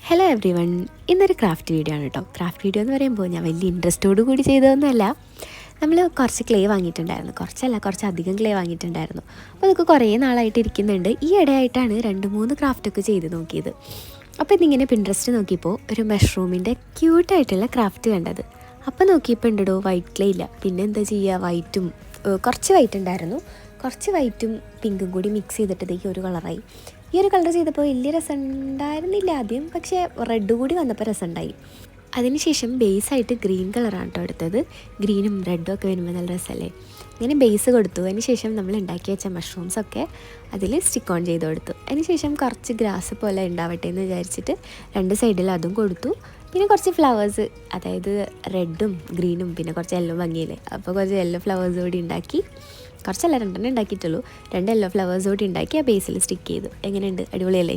Hello every one, ഇന്നൊരു craft video ആണ് കേട്ടോ. ക്രാഫ്റ്റ് വീഡിയോ എന്ന് പറയുമ്പോൾ ഞാൻ വലിയ ഇൻട്രസ്റ്റോട് കൂടി ചെയ്തതൊന്നുമല്ല. നമ്മൾ കുറച്ച് ക്ലേ വാങ്ങിയിട്ടുണ്ടായിരുന്നു, കുറച്ചധികം ക്ലേ വാങ്ങിയിട്ടുണ്ടായിരുന്നു. അപ്പോൾ അതൊക്കെ കുറേ നാളായിട്ട് ഇരിക്കുന്നുണ്ട്. ഈ ഇടയായിട്ടാണ് 2-3 ക്രാഫ്റ്റൊക്കെ ചെയ്ത് നോക്കിയത്. അപ്പോൾ ഇതിങ്ങനെ പിൻട്രസ്റ്റ് നോക്കിയപ്പോൾ ഒരു മഷ്റൂമിൻ്റെ ക്യൂട്ടായിട്ടുള്ള ക്രാഫ്റ്റ് കണ്ടത്. അപ്പോൾ നോക്കിയപ്പോൾ ഉണ്ടോ വൈറ്റ് ക്ലേ ഇല്ല. പിന്നെ എന്താ ചെയ്യുക, വൈറ്റും കുറച്ച് വൈറ്റ് ഉണ്ടായിരുന്നു, കുറച്ച് വൈറ്റും പിങ്കും കൂടി മിക്സ് ചെയ്തിട്ടത്തേക്ക് ഒരു കളറായി. ഈ ഒരു കളർ ചെയ്തപ്പോൾ വലിയ രസം ഉണ്ടായിരുന്നില്ല ആദ്യം, പക്ഷേ റെഡ് കൂടി വന്നപ്പോൾ രസമുണ്ടായി. അതിനുശേഷം ബേസായിട്ട് ഗ്രീൻ കളറാണ് കേട്ടോ എടുത്തത്. ഗ്രീനും റെഡും ഒക്കെ വരുമ്പോൾ നല്ല രസമല്ലേ. ഇങ്ങനെ ബേസ് കൊടുത്തു. അതിനുശേഷം നമ്മൾ ഉണ്ടാക്കി വെച്ച മഷ്റൂംസൊക്കെ അതിൽ സ്റ്റിക്ക് ഓൺ ചെയ്ത് കൊടുത്തു. അതിനുശേഷം കുറച്ച് ഗ്രാസ് പോലെ ഉണ്ടാവട്ടെ എന്ന് വിചാരിച്ചിട്ട് 2 സൈഡിൽ അതും കൊടുത്തു. പിന്നെ കുറച്ച് ഫ്ലവേഴ്സ്, അതായത് റെഡും ഗ്രീനും പിന്നെ കുറച്ച് യെല്ലോ ഭംഗിയില്ലേ, അപ്പോൾ കുറച്ച് യെല്ലോ ഫ്ലവേഴ്സ് കൂടി ഉണ്ടാക്കി. കുറച്ചല്ല, 2 ഉണ്ടാക്കിയിട്ടുള്ളൂ. 2 യെല്ലോ ഫ്ലവേഴ്സ് കൂടി ഉണ്ടാക്കി ആ ബേസിൽ സ്റ്റിക്ക് ചെയ്തു. എങ്ങനെയുണ്ട്, അടിപൊളിയല്ലേ?